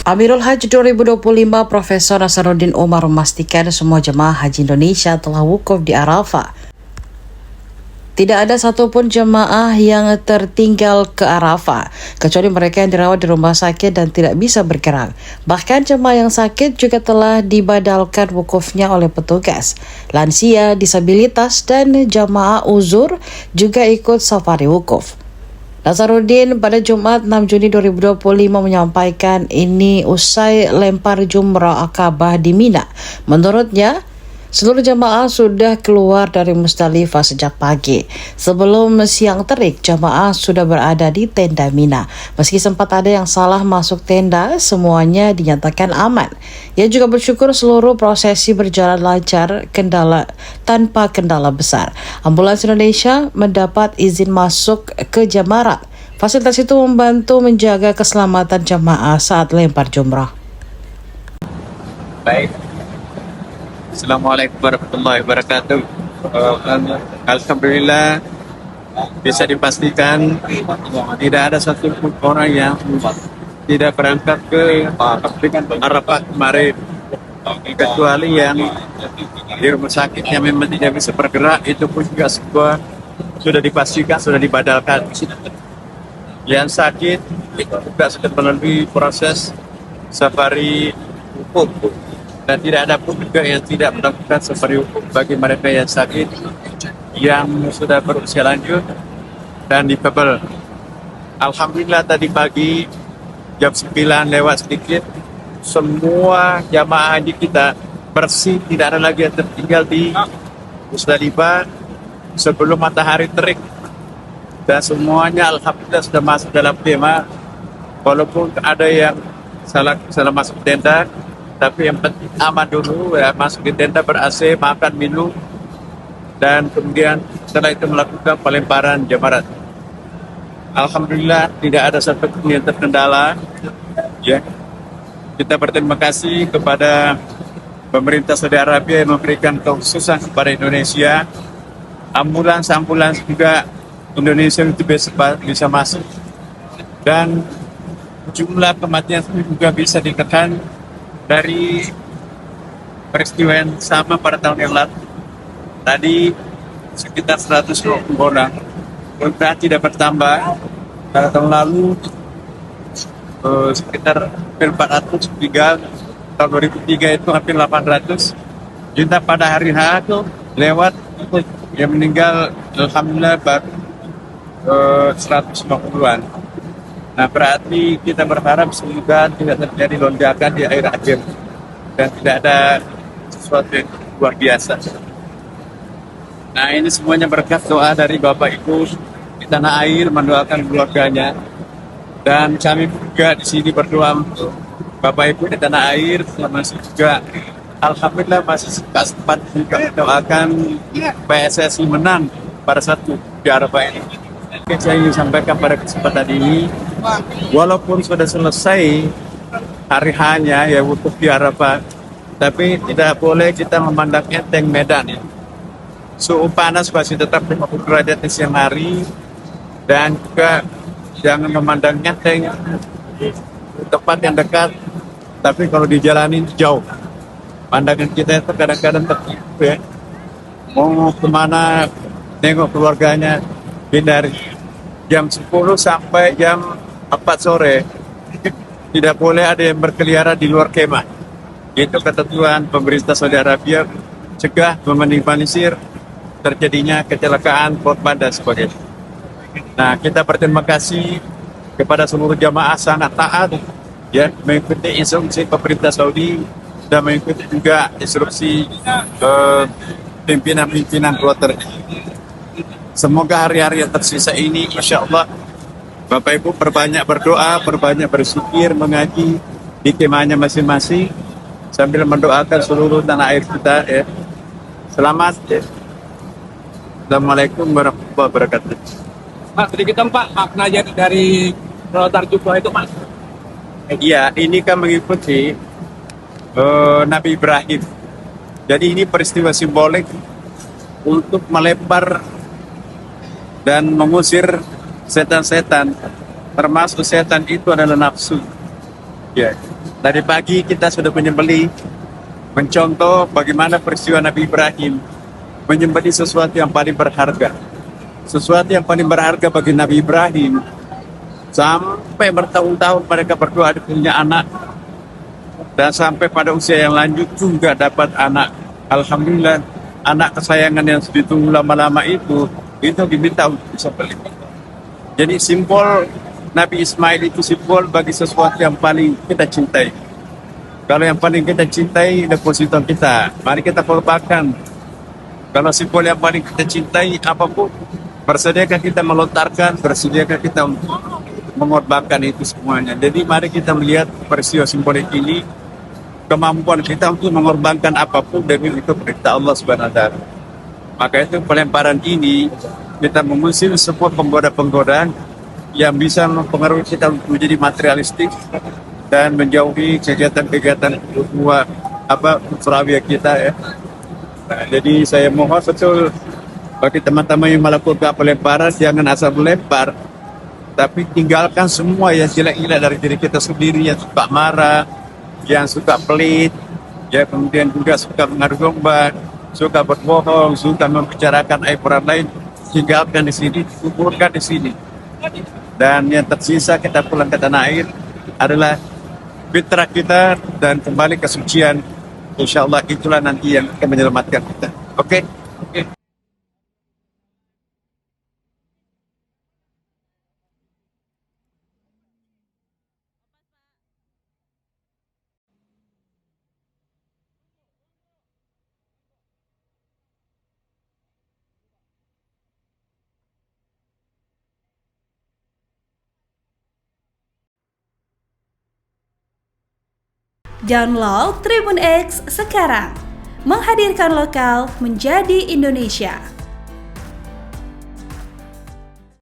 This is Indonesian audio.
Amirul Haji 2025 Profesor Nasaruddin Umar memastikan semua jemaah haji Indonesia telah wukuf di Arafah. Tidak ada satupun jemaah yang tertinggal ke Arafah, kecuali mereka yang dirawat di rumah sakit dan tidak bisa bergerak. Bahkan jemaah yang sakit juga telah dibadalkan wukufnya oleh petugas. Lansia, disabilitas, dan jemaah uzur juga ikut safari wukuf. Nasaruddin pada Jumat 6 Juni 2025 menyampaikan ini usai lempar jumrah Akabah di Mina. Menurutnya, seluruh jamaah sudah keluar dari Musdalifah sejak pagi. Sebelum siang terik, jamaah sudah berada di tenda Mina. Meski sempat ada yang salah masuk tenda, semuanya dinyatakan aman. Ia juga bersyukur seluruh prosesi berjalan lancar tanpa kendala besar. Ambulans Indonesia mendapat izin masuk ke Jamarat. Fasilitas itu membantu menjaga keselamatan jamaah saat lempar jumrah. Baik. Assalamualaikum warahmatullahi wabarakatuh. Alhamdulillah bisa dipastikan tidak ada satu pun orang yang tidak berangkat ke Arafah kemarin, kecuali yang di rumah sakit yang memang tidak bisa bergerak, itu pun juga semua sudah dipastikan sudah dibadalkan. Yang sakit juga sudah melalui proses safari hukum, dan tidak ada pun juga yang tidak melakukan safari hukum bagi mereka yang sakit, yang sudah berusia lanjut dan difabel. Alhamdulillah tadi pagi jam 9 lewat sedikit, semua jamaah haji kita bersih, tidak ada lagi yang tertinggal di Musdalifah sebelum matahari terik, dan semuanya alhamdulillah sudah masuk dalam tema. Walaupun ada yang salah masuk tenda, tapi yang penting aman dulu ya, masuk di tenda ber-AC, makan minum, dan kemudian setelah itu melakukan pelemparan jamarat. Alhamdulillah tidak ada satupun yang terkendala. Ya, kita berterima kasih kepada pemerintah Saudi Arabia yang memberikan kekhususan kepada Indonesia. Ambulans juga Indonesia itu bisa masuk, dan jumlah kematian juga bisa ditekan dari peristiwa yang sama pada tahun yang lalu. Tadi sekitar 120 orang, sudah tidak bertambah. Pada tahun lalu sekitar hampir 400, tahun 2003 itu hampir 800. Kita pada hari H itu lewat yang meninggal alhamdulillah baru 150-an. Nah, berarti kita berharap semoga tidak terjadi lonjakan di akhir-akhir dan tidak ada sesuatu yang luar biasa. Nah, ini semuanya berkat doa dari Bapak Ibu di tanah air, mendoakan keluarganya, dan kami juga di sini berdoa untuk Bapak Ibu di tanah air, termasuk juga alhamdulillah masih sempat juga mendoakan PSSI menang pada satu di Arafah ini. Saya ingin sampaikan pada kesempatan ini, walaupun sudah selesai hari hanya ya wukuf di Arafah, tapi tidak boleh kita memandang enteng medan ya. Suhu panas masih tetap 50 derajat di siang hari, dan juga jangan memandang enteng tempat yang dekat, tapi kalau dijalanin jauh. Pandangan kita itu kadang-kadang tertipu ya. Mau kemana, nengok keluarganya, hindari. Jam 10 sampai jam 4 sore tidak boleh ada yang berkeliaran di luar kemah. Itu ketentuan pemerintah Saudi Arabia, cegah meminimalisir terjadinya kecelakaan, korban dan sebagainya. Nah, kita berterima kasih kepada seluruh jamaah sangat taat ya, mengikuti instruksi pemerintah Saudi dan mengikuti juga instruksi pimpinan-pimpinan kloter. Semoga hari-hari yang tersisa ini, Masya Allah, Bapak Ibu perbanyak berdoa, perbanyak berzikir, mengaji di kemahnya masing-masing, sambil mendoakan seluruh tanah air kita ya. Selamat ya. Assalamualaikum warahmatullahi wabarakatuh. Pak, sedikit Pak, maknanya dari Rotar Jumrah itu Mas. Iya, ini kan mengikuti Nabi Ibrahim. Jadi ini peristiwa simbolik untuk melempar dan mengusir setan-setan, termasuk setan itu adalah nafsu. Ya, Dari pagi kita sudah menyembelih, mencontoh bagaimana peristiwa Nabi Ibrahim menyembelih sesuatu yang paling berharga. Sesuatu yang paling berharga bagi Nabi Ibrahim, sampai bertahun-tahun mereka berdua punya anak, dan sampai pada usia yang lanjut juga dapat anak. Alhamdulillah, anak kesayangan yang ditunggu lama-lama itu diminta untuk disembelih. Jadi simbol Nabi Ismail itu simbol bagi sesuatu yang paling kita cintai. Kalau yang paling kita cintai, depositor kita, mari kita korbankan. Kalau simbol yang paling kita cintai apapun, bersediakah kita melontarkan, bersediakah kita untuk mengorbankan itu semuanya. Jadi mari kita melihat peristiwa simbolik ini, kemampuan kita untuk mengorbankan apapun demi itu perintah Allah Subhanahu wa taala. Maka itu pelemparan ini kita mengusir semua penggoda-penggoda yang bisa mempengaruhi kita untuk menjadi materialistik dan menjauhi kegiatan-kegiatan Surawiya kita ya. Nah, jadi saya mohon betul bagi teman-teman yang melakukan pelemparan, jangan asal melempar, tapi tinggalkan semua yang jelek-jelek dari diri kita sendiri, yang suka marah, yang suka pelit, ya kemudian juga suka mengadu domba, suka berbohong, suka membicarakan aib orang lain, tinggalkan di sini, kuburkan di sini. Dan yang tersisa kita pulang ke tanah air adalah fitrah kita dan kembali ke kesucian. Insya Allah itulah nanti yang akan menyelamatkan kita. Oke? Download Tribun X sekarang, menghadirkan lokal menjadi Indonesia.